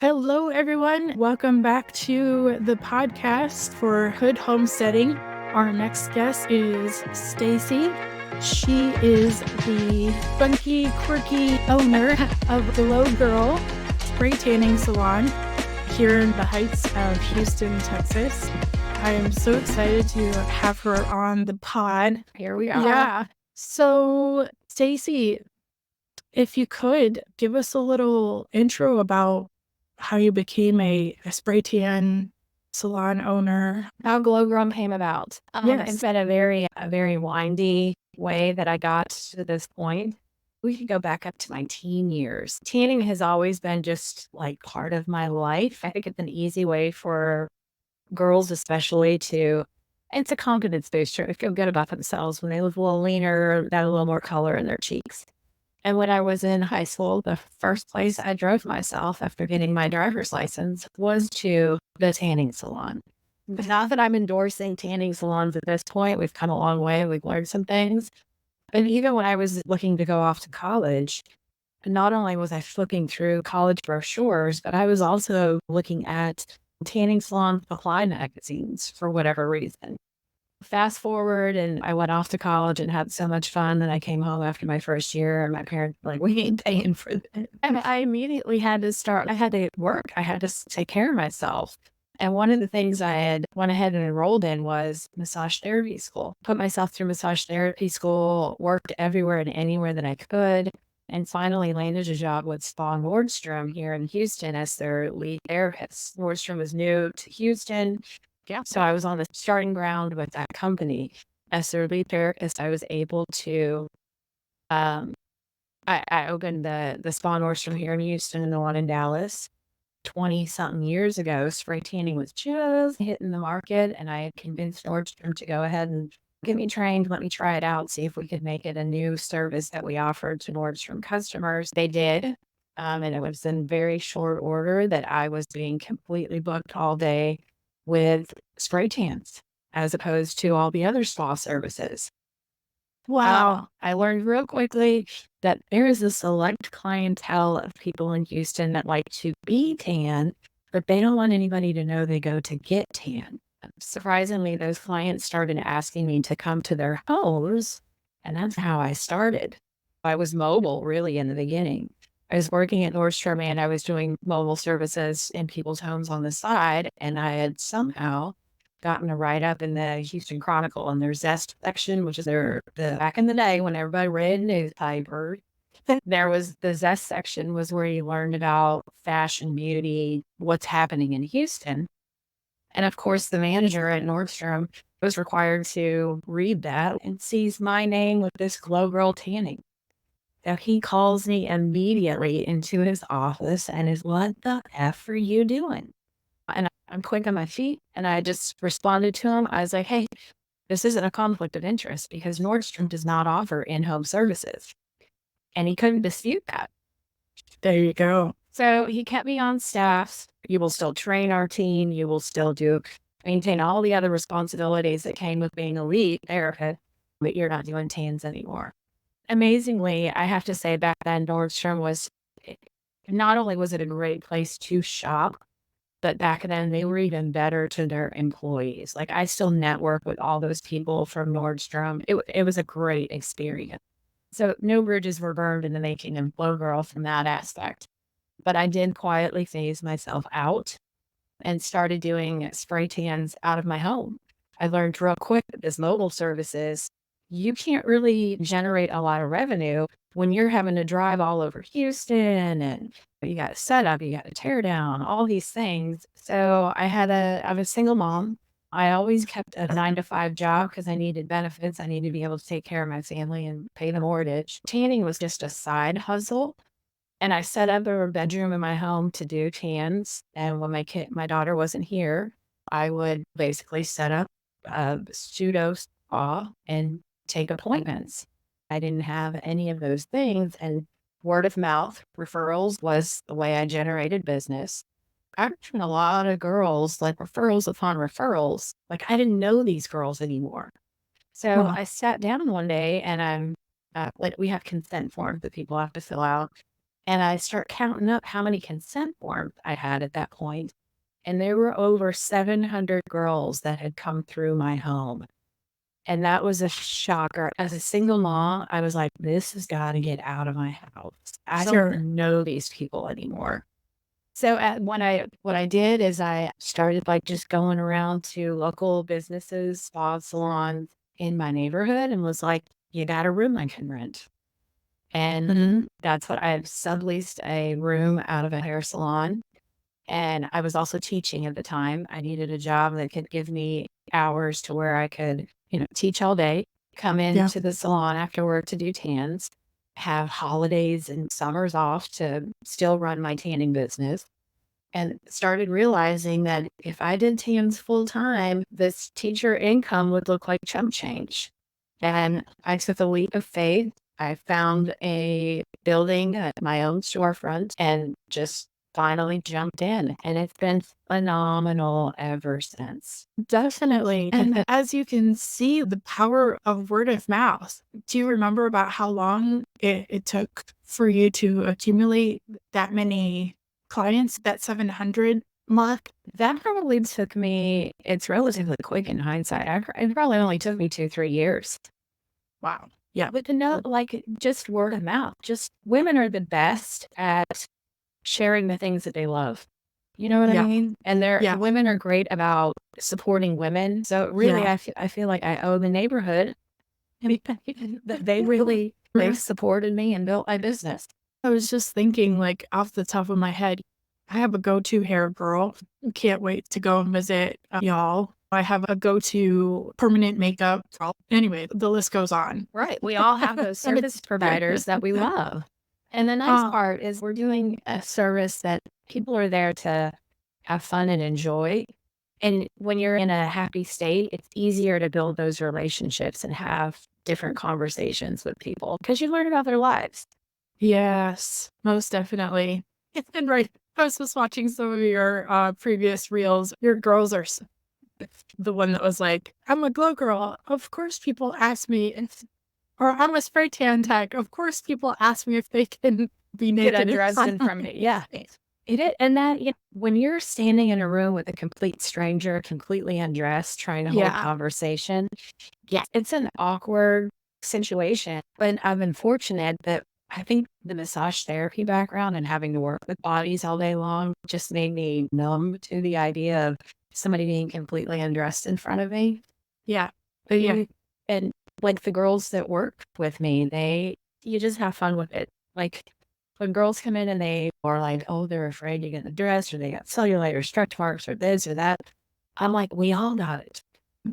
Hello, everyone. Welcome back to the podcast for Hood Homesteading. Our next guest is Stacey. She is the funky, quirky owner of Glo Girl Spray Tanning Salon here in the Heights of Houston, Texas. I am so excited to have her on the pod. Here we are. Yeah. So, Stacey, if you could give us a little intro about how you became a spray tan salon owner. How Glo Girl came about. Yes. It's been a very windy way that I got to this point. We could go back up to my teen years. Tanning has always been just like part of my life. I think it's an easy way for girls, especially it's a confidence booster. They feel good about themselves when they look a little leaner, got a little more color in their cheeks. And when I was in high school, the first place I drove myself after getting my driver's license was to the tanning salon. Not that I'm endorsing tanning salons at this point. We've come a long way. We've learned some things. But even when I was looking to go off to college, not only was I flipping through college brochures, but I was also looking at tanning salon supply magazines for whatever reason. Fast forward, and I went off to college and had so much fun that I came home after my first year, and my parents were like, "We ain't paying for this." And I immediately had to start. I had to work. I had to take care of myself. And one of the things I had went ahead and enrolled in was massage therapy school. Put myself through massage therapy school, worked everywhere and anywhere that I could, and finally landed a job with Spa Nordstrom here in Houston as their lead therapist. Nordstrom was new to Houston. Yeah. So I was on the starting ground with that company. As their lead therapist, I was able to, I opened the Spa Nordstrom here in Houston and the one in Dallas 20 something years ago. Spray tanning was just hitting the market, and I had convinced Nordstrom to go ahead and get me trained, let me try it out, see if we could make it a new service that we offered to Nordstrom customers. They did. And it was in very short order that I was being completely booked all day with spray tans as opposed to all the other spa services. Wow. I learned real quickly that there is a select clientele of people in Houston that like to be tan, but they don't want anybody to know they go to get tan. Surprisingly, those clients started asking me to come to their homes, and that's how I started. I was mobile really in the beginning. I was working at Nordstrom and I was doing mobile services in people's homes on the side, and I had somehow gotten a write-up in the Houston Chronicle in their Zest section, which is the back in the day when everybody read newspaper. There was the Zest section was where you learned about fashion, beauty, what's happening in Houston. And of course, the manager at Nordstrom was required to read that and sees my name with this Glo Girl Tanning. So he calls me immediately into his office and is, "What the F are you doing?" And I'm quick on my feet, and I just responded to him. I was like, "Hey, this isn't a conflict of interest because Nordstrom does not offer in-home services." And he couldn't dispute that. There you go. So he kept me on staff. You will still train our team. You will still maintain all the other responsibilities that came with being a lead therapist, but you're not doing tans anymore. Amazingly, I have to say back then, Nordstrom not only was it a great place to shop, but back then they were even better to their employees. Like I still network with all those people from Nordstrom. It was a great experience. So no bridges were burned in the making of Glo Girl from that aspect. But I did quietly phase myself out and started doing spray tans out of my home. I learned real quick that this mobile services, you can't really generate a lot of revenue when you're having to drive all over Houston and you got to set up, you got to tear down, all these things. So I'm a single mom. I always kept a 9 to 5 job because I needed benefits. I needed to be able to take care of my family and pay the mortgage. Tanning was just a side hustle. And I set up a bedroom in my home to do tans. And when my daughter wasn't here, I would basically set up a pseudo spa and take appointments. I didn't have any of those things. And word of mouth referrals was the way I generated business. I've a lot of girls, like referrals upon referrals. Like I didn't know these girls anymore. So Wow. I sat down one day and like we have consent forms that people have to fill out. And I start counting up how many consent forms I had at that point. And there were over 700 girls that had come through my home. And that was a shocker. As a single mom, I was like, this has got to get out of my house. I Sure. don't know these people anymore. So what I did is I started like just going around to local businesses, spa salons in my neighborhood, and was like, you got a room I can rent. And that's what I subleased a room out of a hair salon. And I was also teaching at the time. I needed a job that could give me hours to where I could, teach all day, come Yeah. into the salon after work to do tans, have holidays and summers off to still run my tanning business. And started realizing that if I did tans full time, this teacher income would look like chump change. And I took a leap of faith. I found a building at my own storefront and just finally jumped in. And it's been phenomenal ever since. Definitely. And as you can see, the power of word of mouth. Do you remember about how long it took for you to accumulate that many clients, that 700 mark? That probably took me, it's relatively quick in hindsight. It probably only took me 2, 3 years. Wow. Yeah. But to know, like, just word of mouth, just women are the best at sharing the things that they love. You know what I Yeah. mean? And women are great about supporting women. So really, Yeah. I feel like I owe the neighborhood that they supported me and built my business. I was just thinking, like, off the top of my head, I have a go-to hair girl. Can't wait to go and visit y'all. I have a go-to permanent makeup. Anyway, the list goes on. Right. We all have those service providers that we love. And the nice part is we're doing a service that people are there to have fun and enjoy. And when you're in a happy state, it's easier to build those relationships and have different conversations with people because you learn about their lives. Yes, most definitely. And right, I was just watching some of your previous reels. Your girls are the one that was like, I'm a glow girl. Of course, people ask me, or I'm a spray tan tech. Of course, people ask me if they can be naked. Get undressed in front of me. Yeah. It is. And that, when you're standing in a room with a complete stranger, completely undressed, trying to hold a conversation, it's an awkward situation. But I've been fortunate that I think the massage therapy background and having to work with bodies all day long just made me numb to the idea of somebody being completely undressed in front of me. Yeah. And like the girls that work with me, you just have fun with it. Like when girls come in and they are like, oh, they're afraid to get undressed or they got cellulite or stretch marks or this or that. I'm like, we all got it.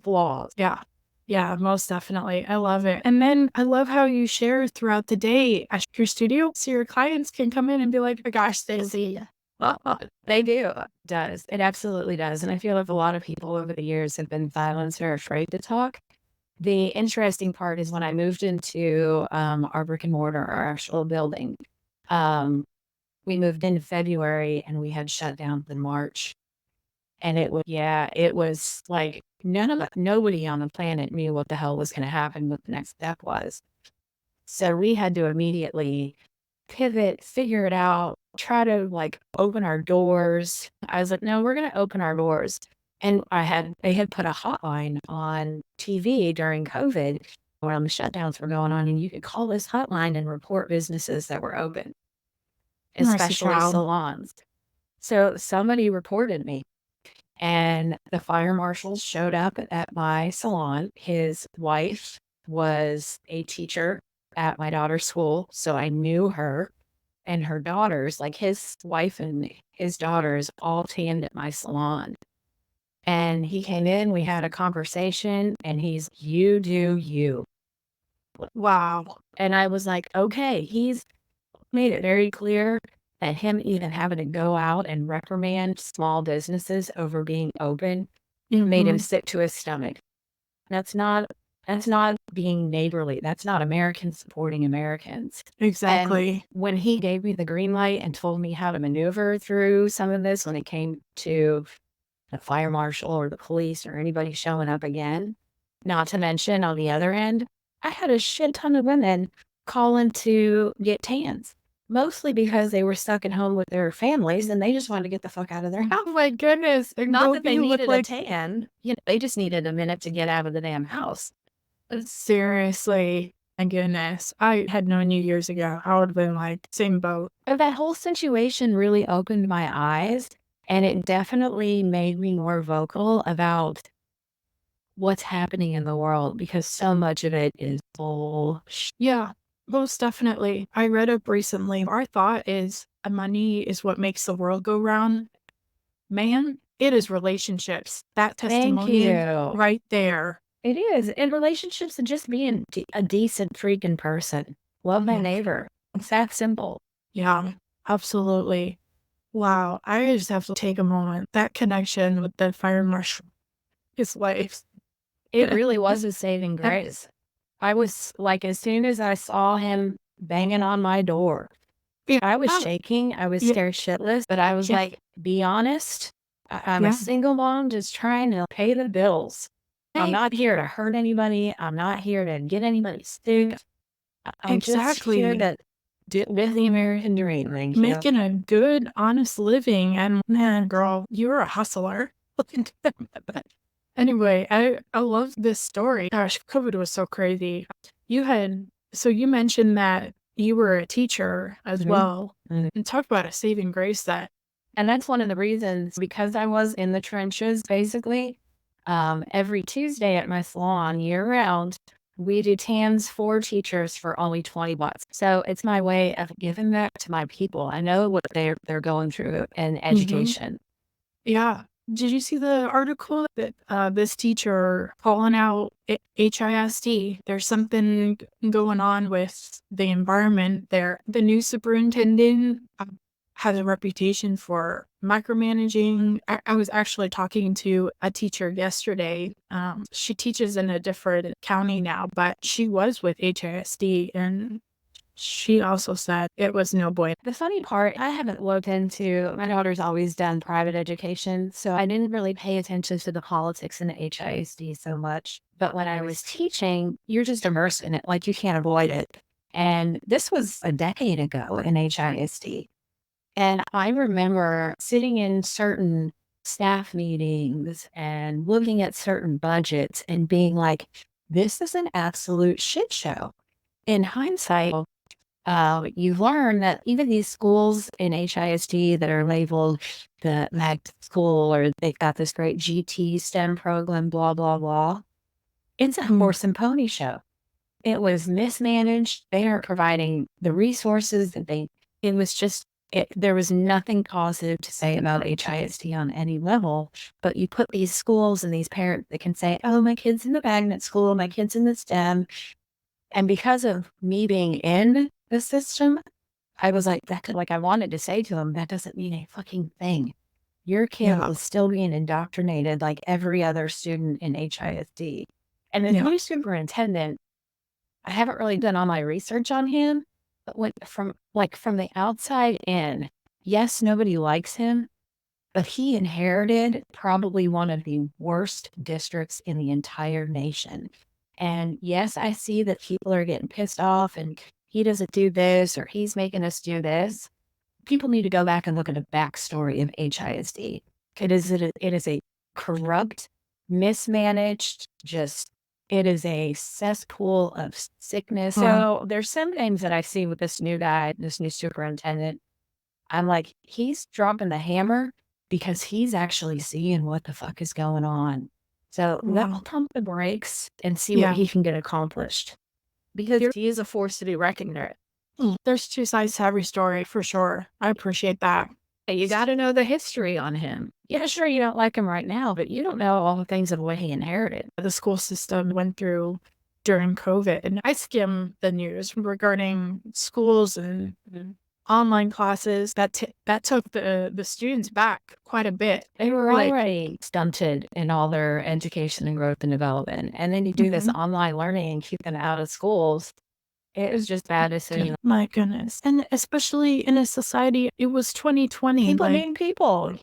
Flaws. Yeah. Yeah, most definitely. I love it. And then I love how you share throughout the day at your studio so your clients can come in and be like, oh gosh, Stacey. They do. It does. It absolutely does. And I feel like a lot of people over the years have been silenced or afraid to talk. The interesting part is when I moved into our brick and mortar, our actual building, we moved in February and we had shutdowns in March. And it was like nobody on the planet knew what the hell was going to happen, what the next step was. So we had to immediately pivot, figure it out, try to like open our doors. I was like, no, we're going to open our doors. And they had put a hotline on TV during COVID when the shutdowns were going on, and you could call this hotline and report businesses that were open, especially salons. So somebody reported me. And the fire marshals showed up at my salon. His wife was a teacher at my daughter's school, so I knew her. And her daughters, like his wife and his daughters, all tanned at my salon. And he came in, we had a conversation, and he's, you do you. Wow. And I was like, okay, he's made it very clear that him even having to go out and reprimand small businesses over being open made him sick to his stomach. That's not being neighborly. That's not Americans supporting Americans. Exactly. And when he gave me the green light and told me how to maneuver through some of this when it came to the fire marshal or the police or anybody showing up again, not to mention on the other end, I had a shit ton of women calling to get tans. mostly because they were stuck at home with their families and they just wanted to get the fuck out of their house. Oh my goodness. And Not both that of they you look needed a like, tan, they just needed a minute to get out of the damn house. seriously. My goodness. I had known you years ago. I would have been like, same boat. But that whole situation really opened my eyes, and it definitely made me more vocal about what's happening in the world because so much of it is bullshit. Yeah, most definitely. I read up recently. Our thought is money is what makes the world go round. Man, it is relationships. That Thank testimony you. right there. It is. In relationships and just being a decent freaking person. Love my Yeah. neighbor. It's that simple. Yeah, absolutely. Wow. I just have to take a moment. That connection with the fire marshal, his wife. It really was a saving grace. I was like, as soon as I saw him banging on my door, Yeah. I was shaking. I was Yeah. scared shitless, but I was Yeah. like, be honest. I'm Yeah. a single mom just trying to pay the bills. I'm Hey, not here to hurt anybody. I'm not here to get anybody sick. I'm just here exactly. to live the American dream. Thank you. Making a good, honest living. And man, girl, you're a hustler. Look into that. Anyway, I love this story. Gosh, COVID was so crazy. So you mentioned that you were a teacher as well. Mhm. And talk about a saving grace that. And that's one of the reasons, because I was in the trenches, basically, every Tuesday at my salon year round, we do tans for teachers for only $20. So it's my way of giving back to my people. I know what they're going through in education. Yeah. Did you see the article that this teacher calling out HISD? There's something going on with the environment there. The new superintendent has a reputation for micromanaging. I was actually talking to a teacher yesterday. She teaches in a different county now, but she was with HISD, and she also said it was no bueno. The funny part, I haven't looked into, my daughter's always done private education, so I didn't really pay attention to the politics in the HISD so much. But when I was teaching, you're just immersed in it, like you can't avoid it. And this was a decade ago in HISD. And I remember sitting in certain staff meetings and looking at certain budgets and being like, this is an absolute shit show. In hindsight, you learn that even these schools in HISD that are labeled the mag school, or they've got this great GT STEM program, blah, blah, blah, it's a horse and pony show. It was mismanaged. They aren't providing the resources that it was just, there was nothing positive to say about HISD on any level, but you put these schools and these parents that can say, oh, my kid's in the magnet school, my kid's in the STEM. And because of me being in the system, I was like, I wanted to say to him, that doesn't mean a fucking thing. Your kid was still being indoctrinated like every other student in HISD. And the new superintendent, I haven't really done all my research on him, but from the outside in, yes, nobody likes him, but he inherited probably one of the worst districts in the entire nation. And yes, I see that people are getting pissed off and he doesn't do this or he's making us do this. People need to go back and look at the backstory of HISD. It is a corrupt, mismanaged, it is a cesspool of sickness. So there's some things that I see with this new guy, this new superintendent. I'm like, he's dropping the hammer because he's actually seeing what the fuck is going on. So let's pump the brakes and see what he can get accomplished. Because he is a force to be reckoned with. There's two sides to every story, for sure. I appreciate that. You got to know the history on him. Yeah, sure, you don't like him right now, but you don't know all the things of what he inherited. The school system went through during COVID, and I skim the news regarding schools and online classes that took the students back quite a bit. They were already stunted in all their education and growth and development. And then you do this online learning and keep them out of schools. It was just bad decision. My goodness. And especially in a society, it was 2020. People being people.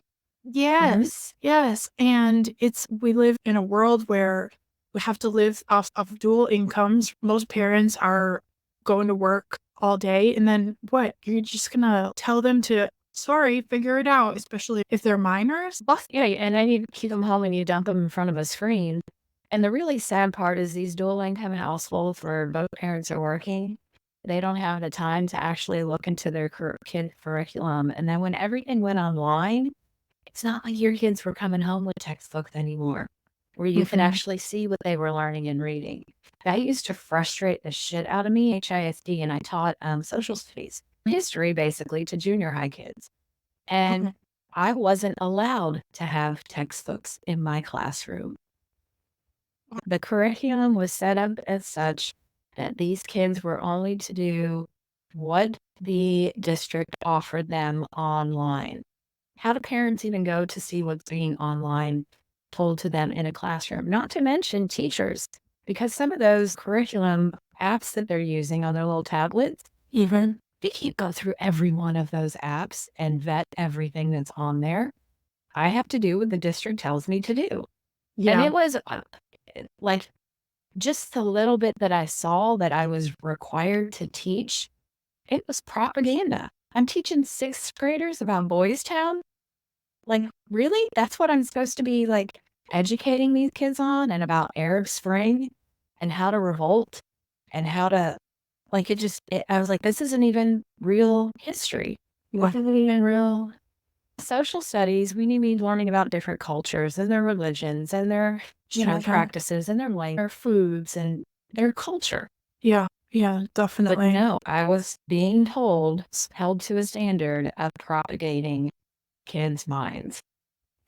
Yes. Yes. And we live in a world where we have to live off of dual incomes. Most parents are going to work all day. And then what? You're just going to tell them to, sorry, figure it out, especially if they're minors? Yeah, and then you keep them home and you dump them in front of a screen. And the really sad part is these dual income households where both parents are working, they don't have the time to actually look into their kid curriculum. And then when everything went online, it's not like your kids were coming home with textbooks anymore, where you can actually see what they were learning and reading. That used to frustrate the shit out of me, HISD, and I taught social studies, history basically, to junior high kids. And I wasn't allowed to have textbooks in my classroom. The curriculum was set up as such that these kids were only to do what the district offered them online. How do parents even go to see what's being online told to them in a classroom? Not to mention teachers, because some of those curriculum apps that they're using on their little tablets, even they can't go through every one of those apps and vet everything that's on there. I have to do what the district tells me to do. Yeah. And it was like just the little bit that I saw that I was required to teach, it was propaganda. I'm teaching 6th graders about Boys Town. Like, really? That's what I'm supposed to be like educating these kids on, and about Arab Spring and how to revolt and how to like I was like, this isn't even real history. What isn't even real social studies? We need to be learning about different cultures and their religions and their practices and their foods and their culture. Yeah, But definitely. no, I was being held to a standard of propagating kids' minds.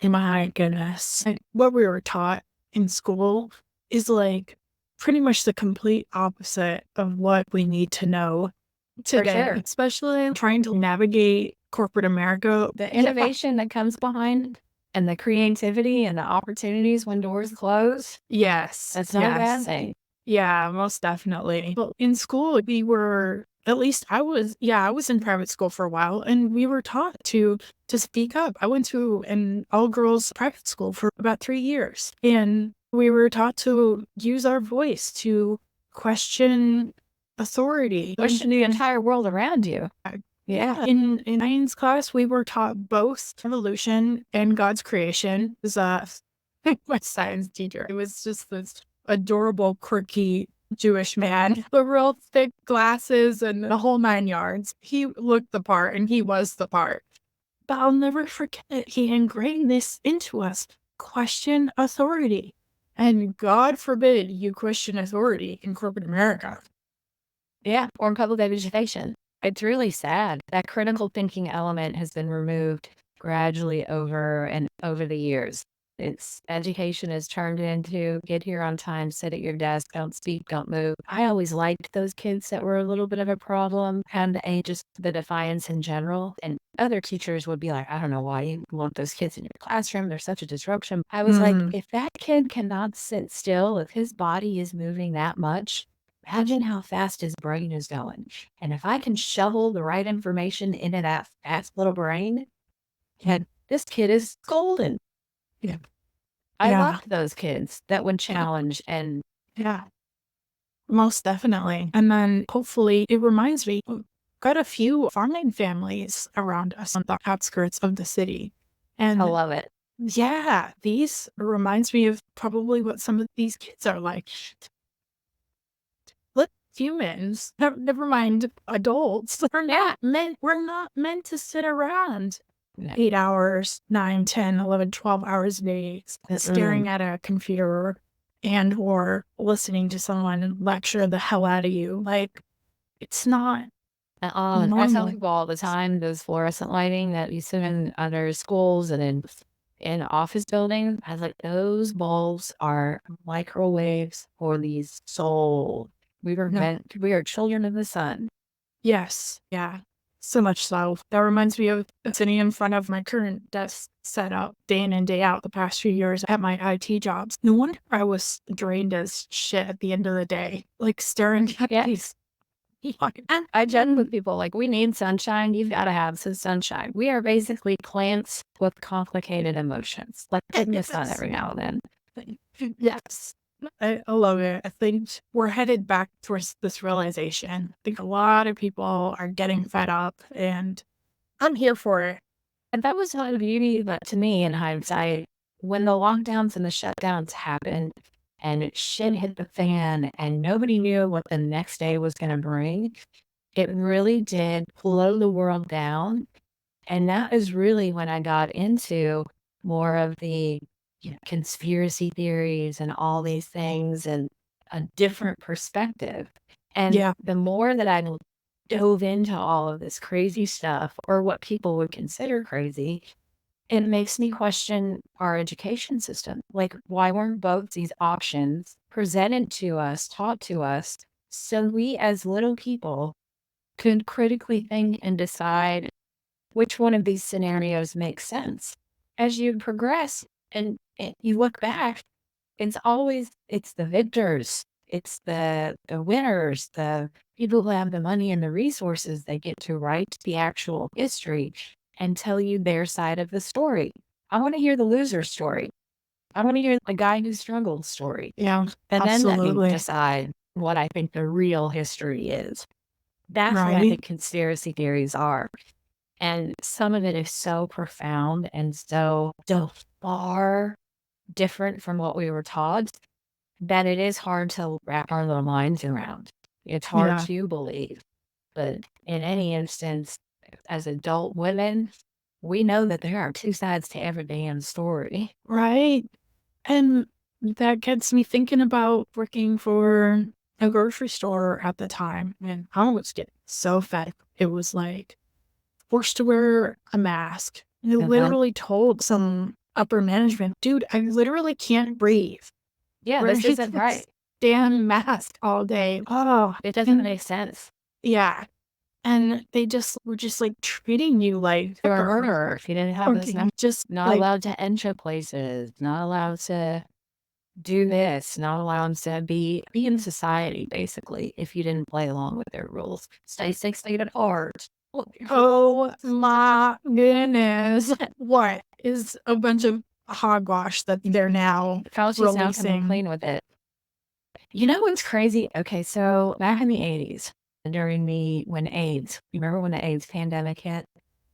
My goodness. What we were taught in school is like pretty much the complete opposite of what we need to know today, sure. especially trying to navigate corporate America. The innovation that comes behind and the creativity and the opportunities when doors close. Yes. That's not a bad thing. Yeah, most definitely. But in school, we were, at least I was in private school for a while, and we were taught to speak up. I went to an all-girls private school for about 3 years, and we were taught to use our voice to question authority. Question the entire world around you. Yeah. In science class, we were taught both evolution and God's creation. It was my science teacher. It was just this adorable, quirky Jewish man with real thick glasses and the whole 9 yards. He looked the part and he was the part. But I'll never forget it. He ingrained this into us. Question authority. And God forbid you question authority in corporate America. Yeah, or in public education. It's really sad. That critical thinking element has been removed gradually over the years. It's education is turned into get here on time, sit at your desk, don't speak, don't move. I always liked those kids that were a little bit of a problem, and just the defiance in general. And other teachers would be like, I don't know why you want those kids in your classroom. They're such a disruption. I was like, if that kid cannot sit still, if his body is moving that much, imagine how fast his brain is going. And if I can shovel the right information into that fast little brain, and this kid is golden. Yeah. I loved those kids that would challenge and most definitely. And then hopefully it reminds me, got a few farming families around us on the outskirts of the city. And I love it. Yeah, these reminds me of probably what some of these kids are like. Humans, never mind adults, we're not meant to sit around 8 hours, 9, 10, 11, 12 hours a day staring at a computer and or listening to someone lecture the hell out of you. Like, it's not normal. I tell people all the time, those fluorescent lighting that you see in other schools and in office buildings, I was like, those bulbs are microwaves for the soul. We are children of the sun. Yes. Yeah. So much so. That reminds me of sitting in front of my current desk setup day in and day out the past few years at my IT jobs. No wonder I was drained as shit at the end of the day. Like staring at these. I joke with people like, we need sunshine. You've got to have some sunshine. We are basically plants with complicated emotions. Like, getting the sun every now and then. Yes. I love it. I think we're headed back towards this realization. I think a lot of people are getting fed up, and I'm here for it. And that was not a beauty, but to me, in hindsight, when the lockdowns and the shutdowns happened and shit hit the fan and nobody knew what the next day was going to bring, it really did slow the world down. And that is really when I got into more of the conspiracy theories and all these things and a different perspective. And Yeah. the more that I dove into all of this crazy stuff, or what people would consider crazy, it makes me question our education system. Like, why weren't both these options presented to us, taught to us, so we as little people could critically think and decide which one of these scenarios makes sense? As you progress and you look back, it's the victors, it's the winners, the people who have the money and the resources. They get to write the actual history and tell you their side of the story. I want to hear the loser story. I want to hear the guy who struggled story. Yeah, And then let me absolutely. decide what I think the real history is. That's what I Right. think conspiracy theories are. And some of it is so profound and so far different from what we were taught that it is hard to wrap our little minds around. It's hard Yeah. to believe. But in any instance, as adult women, we know that there are two sides to every damn story. Right. And that gets me thinking about working for a grocery store at the time. And I was getting so fed. It was like forced to wear a mask. And I literally told some upper management, dude, I literally can't breathe. Yeah, Wearing this isn't right. this damn mask all day. Oh, It doesn't make sense. yeah. And they just were just like treating you like You're a murderer if you didn't have this. just Not like, allowed to enter places, not allowed to do this, not allowed to be in society, basically, if you didn't play along with their rules. Stay 6 feet apart. oh my goodness. What is a bunch of hogwash that they're now Fauci's now coming releasing? clean with it. You know what's crazy? Okay, so back in the 80s, when AIDS, you remember when the AIDS pandemic hit?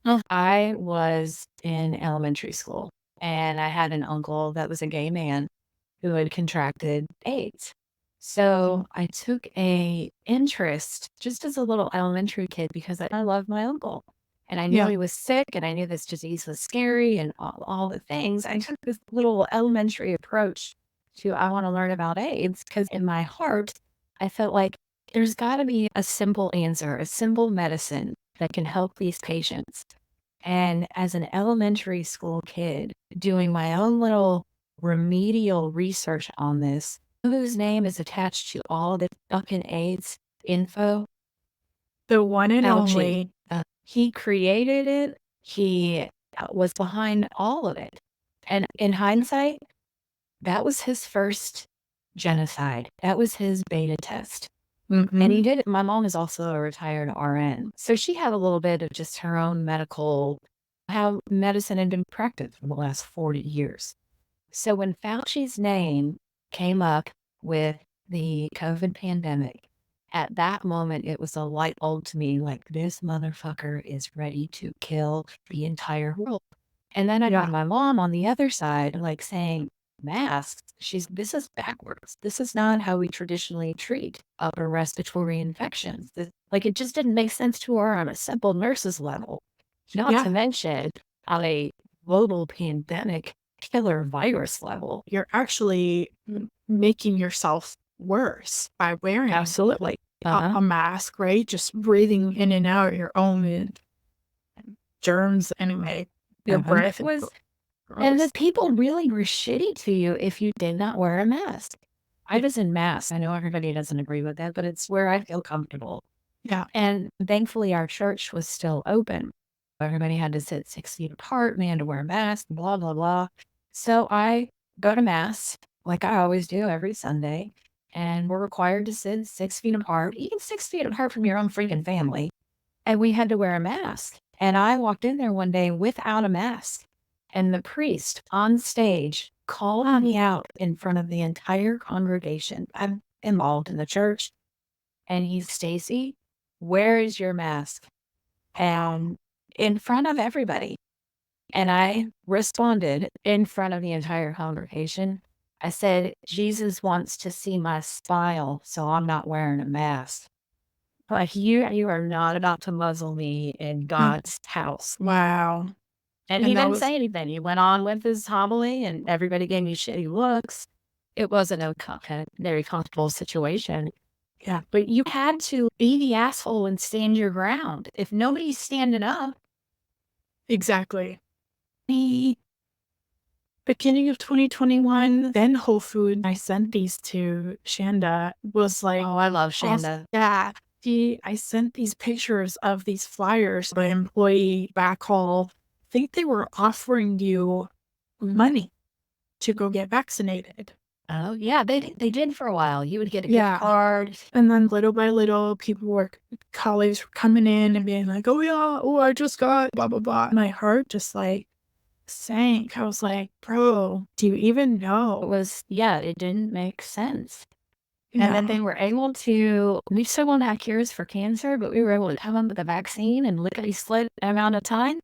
Oh. I was in elementary school and I had an uncle that was a gay man who had contracted AIDS. So I took a interest just as a little elementary kid because I loved my uncle. And I knew Yeah. he was sick and I knew this disease was scary and all the things. I took this little elementary approach to I want to learn about AIDS because in my heart, I felt like there's got to be a simple answer, a simple medicine that can help these patients. And as an elementary school kid, doing my own little remedial research on this, whose name is attached to all the fucking AIDS info? The one and Fauci. only. He created it. He was behind all of it. And in hindsight, that was his first genocide. That was his beta test. Mm-hmm. And he did it. My mom is also a retired RN. So she had a little bit of just her own how medicine had been practiced for the last 40 years. So when Fauci's name came up with the COVID pandemic, at that moment, it was a light bulb to me like, this motherfucker is ready to kill the entire world. And then I got my mom on the other side, like saying, masks, this is backwards. This is not how we traditionally treat upper respiratory infections. It just didn't make sense to her on a simple nurse's level, not to mention on a global pandemic killer virus level. You're actually making yourself worse by wearing Absolutely. a mask, right? Just breathing in and out your own germs anyway. Your breath was. And the people really were shitty to you if you did not wear a mask. I was in masks. I know everybody doesn't agree with that, but it's where I feel comfortable. Yeah. And thankfully, our church was still open. Everybody had to sit 6 feet apart. We had to wear a mask, blah, blah, blah. So I go to mass like I always do every Sunday. And we're required to sit 6 feet apart, even 6 feet apart from your own freaking family. And we had to wear a mask. And I walked in there one day without a mask. And the priest on stage called me out in front of the entire congregation. I'm involved in the church. And he's, Stacey, where is your mask? And in front of everybody. And I responded in front of the entire congregation. I said, Jesus wants to see my smile, so I'm not wearing a mask. But you are not about to muzzle me in God's house. Wow. And he didn't say anything. He went on with his homily, and everybody gave me shitty looks. It wasn't a very comfortable situation. Yeah. But you had to be the asshole and stand your ground. If nobody's standing up. Exactly. The beginning of 2021, then Whole Foods, I sent these to Shanda, was like, oh, I love Shanda. Yeah. I sent these pictures of these flyers. The employee back hall, I think they were offering you money to go get vaccinated. Oh, yeah, they did for a while. You would get a gift card. And then little by little, colleagues were coming in and being like, I just got blah, blah, blah. My heart just like sank. I was like, bro, do you even know? It didn't make sense. And then they were able to, we still won't have cures for cancer, but we were able to have them with the vaccine in lickety-split amount of time.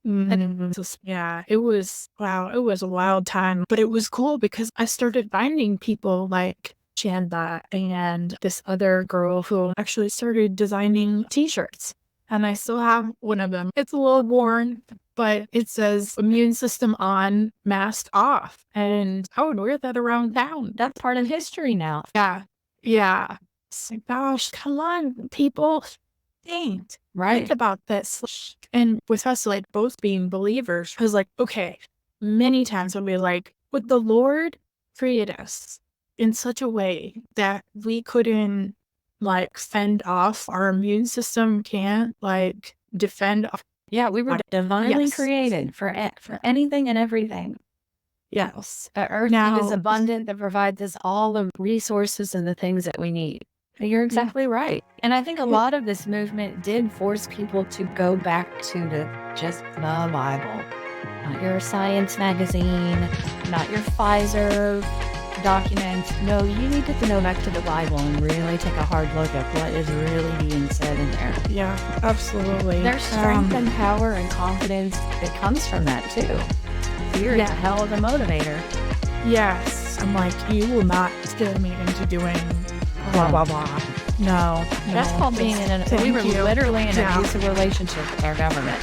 Yeah, it was a wild time, but it was cool because I started finding people like Shanda and this other girl who actually started designing t-shirts. And I still have one of them. It's a little worn, but it says immune system on, mask off. And I would wear that around town. That's part of history now. Yeah. It's like, gosh, come on, people. Think about this. And with us, like, both being believers, I was like, okay, many times when we like, would the Lord create us in such a way that we couldn't like fend off, our immune system can't like defend off? Yeah, we were divinely created for anything and everything. Yes. The earth is abundant that provides us all the resources and the things that we need. You're exactly right. And I think a lot of this movement did force people to go back to just the Bible. Not your science magazine, not your Pfizer document. No, you need to go back to the Bible and really take a hard look at what is really being said in there. Yeah, absolutely. There's strength and power and confidence that comes from that too. Fear is a hell of a motivator. Yes. I'm like, you will not scare me into doing blah, blah, blah. No. That's called being we were literally in an abusive relationship with our government.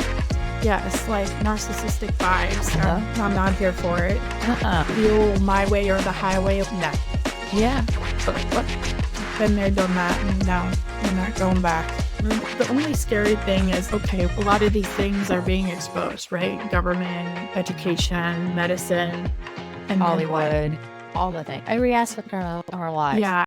Yeah, it's like narcissistic vibes. I'm not here for it. You, my way or the highway. No. Yeah. Been there, done that. No, we're not going back. The only scary thing is, okay, a lot of these things are being exposed, right? Government, education, medicine, and Hollywood, all the things. Every aspect of our lives. Yeah.